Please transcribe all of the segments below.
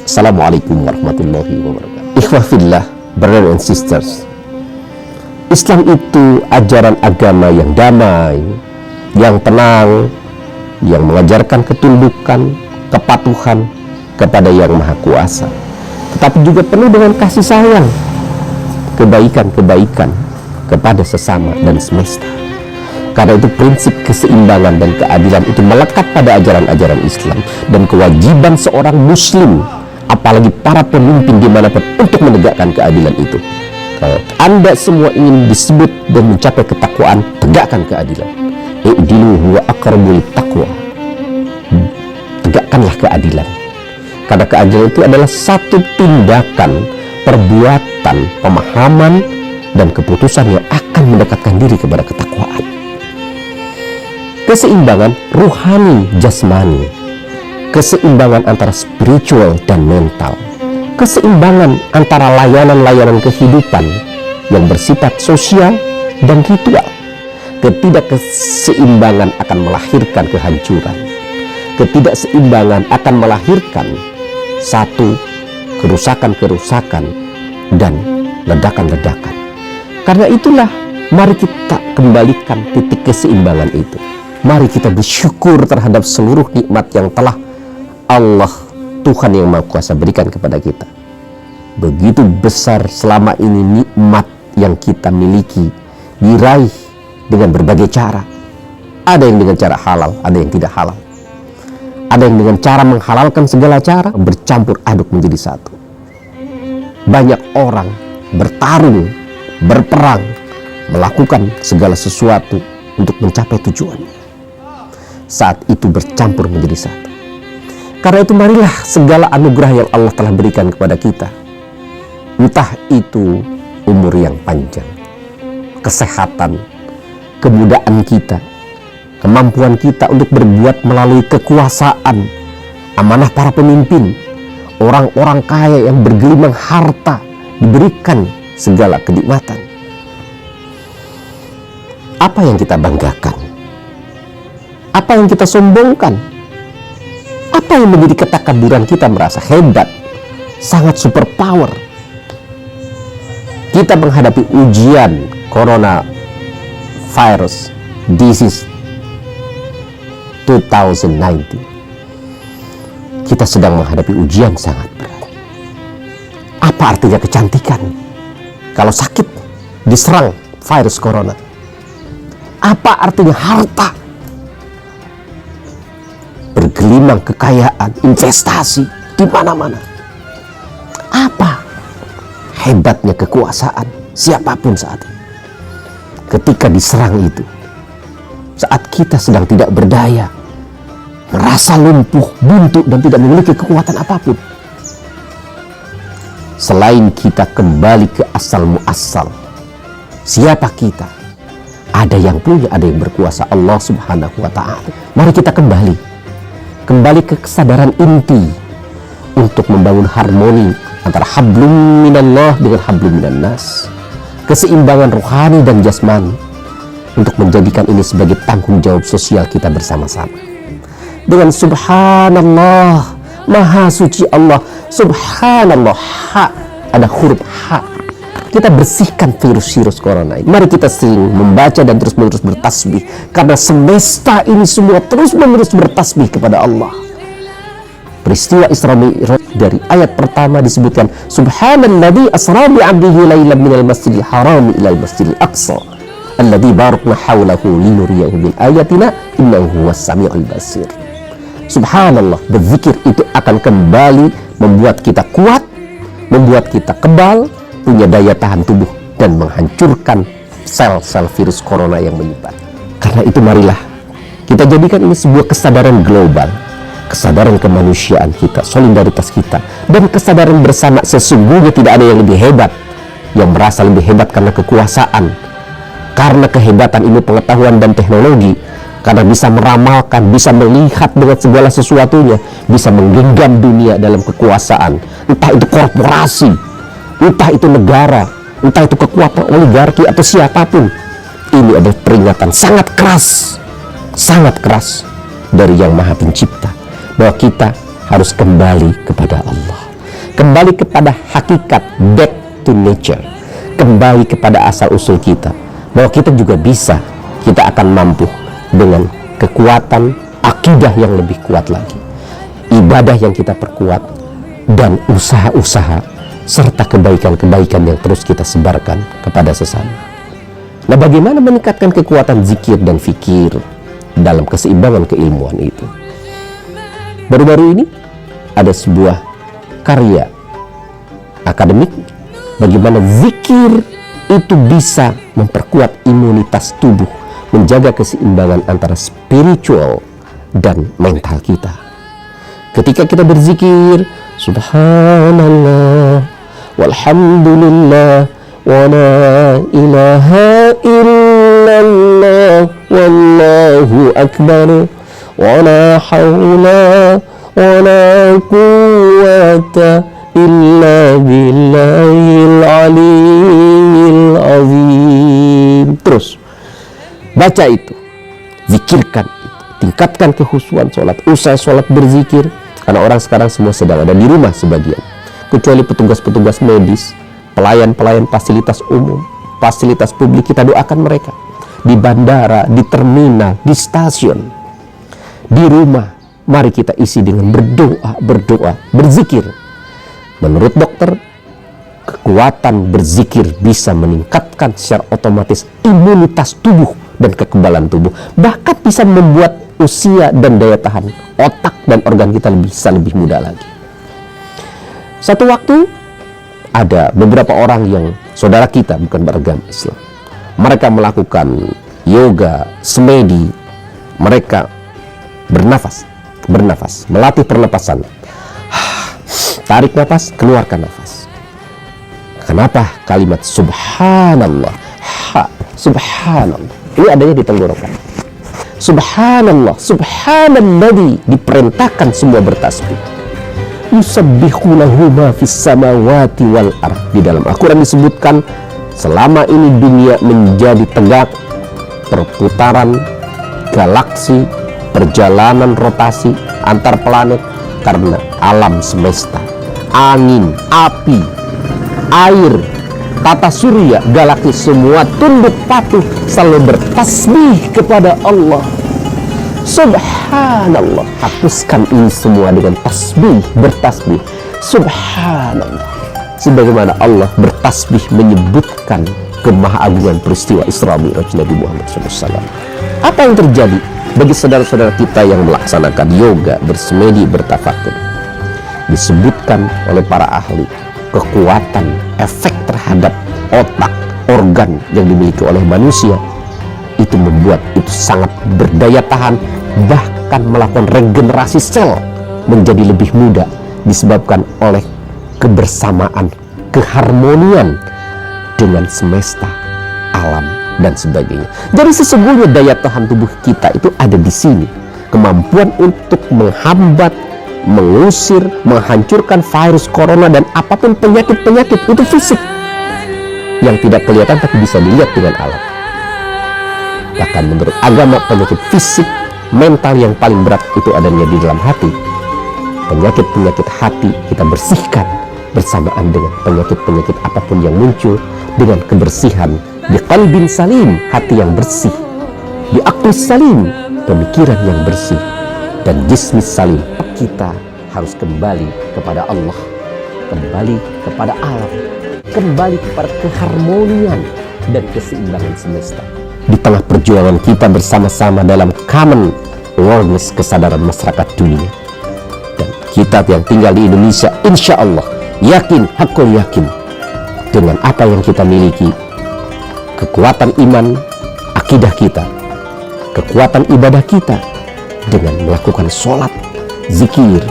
Assalamualaikum warahmatullahi wabarakatuh. Ikhwafillah, brothers and sisters, Islam itu ajaran agama yang damai, yang tenang, yang mengajarkan ketundukan, kepatuhan kepada Yang Maha Kuasa, tetapi juga penuh dengan kasih sayang, kebaikan-kebaikan kepada sesama dan semesta. Karena itu prinsip keseimbangan dan keadilan itu melekat pada ajaran-ajaran Islam, dan kewajiban seorang muslim, apalagi para pemimpin dimanapun, untuk menegakkan keadilan itu. Kalau Anda semua ingin disebut dan mencapai ketakwaan, tegakkan keadilan. I'dilu huwa aqrabu littaqwa. Tegakkanlah keadilan. Karena keadilan itu adalah satu tindakan, perbuatan, pemahaman, dan keputusan yang akan mendekatkan diri kepada ketakwaan. Keseimbangan ruhani jasmani, keseimbangan antara spiritual dan mental, keseimbangan antara layanan-layanan kehidupan yang bersifat sosial dan ritual. Ketidakseimbangan akan melahirkan kehancuran. Ketidakseimbangan akan melahirkan satu kerusakan-kerusakan dan ledakan-ledakan. Karena itulah, mari kita kembalikan titik keseimbangan itu. Mari kita bersyukur terhadap seluruh nikmat yang telah Allah, Tuhan Yang Maha Kuasa, berikan kepada kita. Begitu besar selama ini nikmat yang kita miliki, diraih dengan berbagai cara. Ada yang dengan cara halal, ada yang tidak halal. Ada yang dengan cara menghalalkan segala cara, bercampur aduk menjadi satu. Banyak orang bertarung, berperang, melakukan segala sesuatu untuk mencapai tujuannya. Saat itu bercampur menjadi satu. Karena itu marilah segala anugerah yang Allah telah berikan kepada kita, entah itu umur yang panjang, kesehatan, kemudahan kita, kemampuan kita untuk berbuat melalui kekuasaan, amanah para pemimpin, orang-orang kaya yang bergelimang harta, diberikan segala kenikmatan. Apa yang kita banggakan? Apa yang kita sombongkan? Apa yang menjadi ketakaburan kita merasa hebat, sangat super power? Kita menghadapi ujian corona virus disease 2019. Kita sedang menghadapi ujian sangat berat. Apa artinya kecantikan kalau sakit, diserang virus corona? Apa artinya harta, bergelimang kekayaan, investasi di mana-mana? Apa hebatnya kekuasaan siapapun saat ini? Ketika diserang itu, saat kita sedang tidak berdaya, merasa lumpuh, buntu, dan tidak memiliki kekuatan apapun, selain kita kembali ke asal muasal, siapa kita? Ada yang punya, ada yang berkuasa, Allah Subhanahu wa Ta'ala. Mari kita kembali ke kesadaran inti untuk membangun harmoni antara hablum minallah dengan hablum minannas, keseimbangan rohani dan jasmani, untuk menjadikan ini sebagai tanggung jawab sosial kita bersama-sama. Dengan subhanallah, maha suci Allah, subhanallah, ha, ada huruf ha, kita bersihkan virus-virus corona ini. Mari kita sering membaca dan terus-menerus bertasbih, karena semesta ini semua terus-menerus bertasbih kepada Allah. Peristiwa Isra Mi'raj, dari ayat pertama disebutkan subhanalladzi asra bi 'abdihi lailan minal masjidil haram ilal masjidil aqsa alladzi barakna haulahu linuriyahu min ayatina innahu huwas samiul basir. Subhanallah, berzikir itu akan kembali membuat kita kuat, membuat kita kebal, punya daya tahan tubuh, dan menghancurkan sel-sel virus corona yang menyebar. Karena itu marilah kita jadikan ini sebuah kesadaran global, kesadaran kemanusiaan kita, solidaritas kita, dan kesadaran bersama. Sesungguhnya tidak ada yang lebih hebat, yang merasa lebih hebat karena kekuasaan, karena kehebatan ilmu pengetahuan dan teknologi, karena bisa meramalkan, bisa melihat dengan segala sesuatunya, bisa menggenggam dunia dalam kekuasaan, entah itu korporasi, entah itu negara, entah itu kekuatan oligarki atau siapapun. Ini adalah peringatan sangat keras dari Yang Maha Pencipta, bahwa kita harus kembali kepada Allah. kembali kepada hakikat, back to nature, kembali kepada asal usul kita, bahwa kita juga bisa, kita akan mampu dengan kekuatan akidah yang lebih kuat lagi, ibadah yang kita perkuat, dan usaha-usaha serta kebaikan-kebaikan yang terus kita sebarkan kepada sesama. Nah, bagaimana meningkatkan kekuatan zikir dan fikir dalam keseimbangan keilmuan itu? Baru-baru ini ada sebuah karya akademik bagaimana zikir itu bisa memperkuat imunitas tubuh, menjaga keseimbangan antara spiritual dan mental kita. Ketika kita berzikir subhanallah walhamdulillah wa la ilaha illallah wallahu akbar wa la hawla wa la quwwata illa billahil aliyyil azim. Terus baca itu, zikirkan itu, tingkatkan kehusuan sholat, usai sholat berzikir. Karena orang sekarang semua sedang ada di rumah sebagian, kecuali petugas-petugas medis, pelayan-pelayan fasilitas umum, fasilitas publik, kita doakan mereka di bandara, di terminal, di stasiun, di rumah. Mari kita isi dengan berdoa, berzikir. Menurut dokter, kekuatan berzikir bisa meningkatkan secara otomatis imunitas tubuh dan kekebalan tubuh, bahkan bisa membuat usia dan daya tahan otak dan organ kita bisa lebih muda lagi. Satu waktu ada beberapa orang yang saudara kita bukan beragama Islam, mereka melakukan yoga, semedi, mereka bernafas, melatih pernapasan. Tarik nafas, keluarkan nafas. Kenapa kalimat subhanallah? Subhanallah ini adanya di tenggorokan. Subhanallah, subhanalladzi, diperintahkan semua bertasbih. Yusabbihu lahu ma fis samawati wal ardh. Di dalam Al-Quran disebutkan selama ini dunia menjadi tegak, perputaran galaksi, perjalanan rotasi antar planet karena alam semesta, angin, api, air, tata surya, galaksi semua tunduk patuh selalu bertasbih kepada Allah. Subhanallah, hapuskan ini semua dengan tasbih, bertasbih. Subhanallah, sebagaimana Allah bertasbih menyebutkan kemahaagungan peristiwa Isra Mi'raj Nabi Muhammad SAW. Apa yang terjadi bagi saudara-saudara kita yang melaksanakan yoga, bersemedi, bertafakur? Disebutkan oleh para ahli, kekuatan efek terhadap otak, organ yang dimiliki oleh manusia itu membuat itu sangat berdaya tahan, bahkan melakukan regenerasi sel menjadi lebih muda, disebabkan oleh kebersamaan, keharmonian dengan semesta, alam, dan sebagainya. Jadi sesungguhnya daya tahan tubuh kita itu ada di sini, kemampuan untuk menghambat, mengusir, menghancurkan virus corona dan apapun penyakit-penyakit itu fisik yang tidak kelihatan tapi bisa dilihat dengan alat. Bahkan menurut agama, penyakit fisik, mental yang paling berat itu adanya di dalam hati. Penyakit-penyakit hati kita bersihkan bersamaan dengan penyakit-penyakit apapun yang muncul dengan kebersihan di qalbin salim, hati yang bersih, di aqlis salim, pemikiran yang bersih, dan jismis salim. Kita harus kembali kepada Allah, kembali kepada alam, kembali kepada keharmonian dan keseimbangan semesta. Di tengah perjuangan kita bersama-sama dalam common awareness, kesadaran masyarakat dunia, dan kita yang tinggal di Indonesia, insya Allah yakin, hakul yakin dengan apa yang kita miliki, kekuatan iman, akidah kita, kekuatan ibadah kita, dengan melakukan sholat, zikir,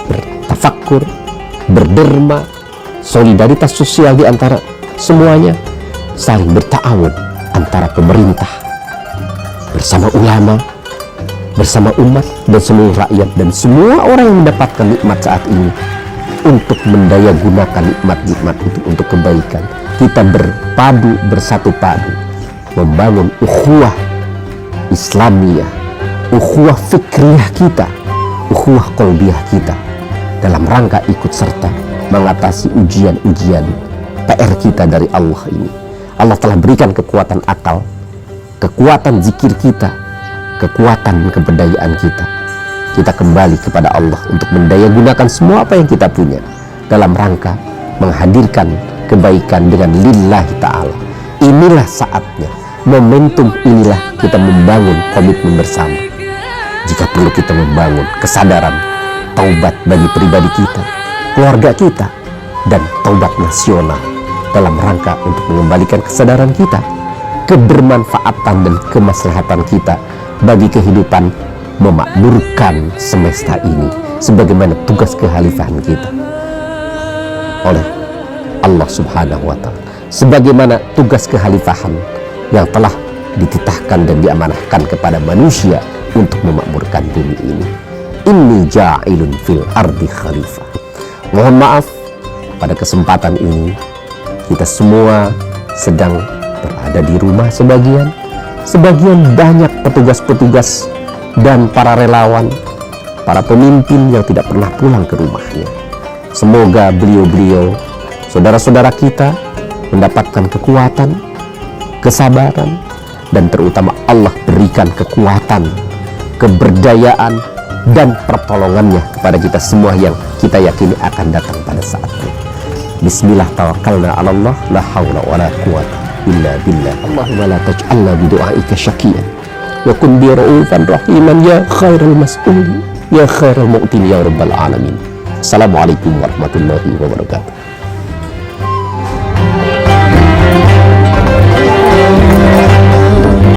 bertafakkur, berderma, solidaritas sosial di antara semuanya, saling berta'awun antara pemerintah bersama ulama, bersama umat dan seluruh rakyat dan semua orang yang mendapatkan nikmat saat ini, untuk mendaya gunakan nikmat-nikmat itu untuk kebaikan. Kita berpadu, bersatu padu, membangun ukhuwah Islamiyah, ukhuwah fikriyah kita, ukhuwah qalbiyah kita, dalam rangka ikut serta mengatasi ujian-ujian PR kita dari Allah ini. Allah telah berikan kekuatan akal, kekuatan zikir kita, kekuatan keberdayaan kita. Kita kembali kepada Allah untuk mendayagunakan semua apa yang kita punya dalam rangka menghadirkan kebaikan dengan lillahi ta'ala. Inilah saatnya, momentum inilah kita membangun komitmen bersama. Jika perlu kita membangun kesadaran taubat bagi pribadi kita, keluarga kita, dan taubat nasional dalam rangka untuk mengembalikan kesadaran kita, kebermanfaatan dan kemaslahatan kita bagi kehidupan memakmurkan semesta ini sebagaimana tugas kekhalifahan kita oleh Allah Subhanahu wa Ta'ala, sebagaimana tugas kekhalifahan yang telah dititahkan dan diamanahkan kepada manusia untuk memakmurkan bumi ini. Inni ja'ilun fil ardi khalifah. Mohon maaf, pada kesempatan ini kita semua sedang berada di rumah, sebagian banyak petugas-petugas dan para relawan, para pemimpin yang tidak pernah pulang ke rumahnya. Semoga beliau-beliau, saudara-saudara kita, mendapatkan kekuatan, kesabaran, dan terutama Allah berikan kekuatan, keberdayaan, dan pertolongannya kepada kita semua yang kita yakini akan datang pada saatnya. Bismillah tawakkalna ala Allah, la hawla wa la quwata illa billah. Allahumma la taj'alna bidu'aika syaqiyan wa kun bi ra'ufan rahiman ya khairal mas'ulin ya khairal mu'tin ya rabbal alamin. Assalamualaikum warahmatullahi wabarakatuh.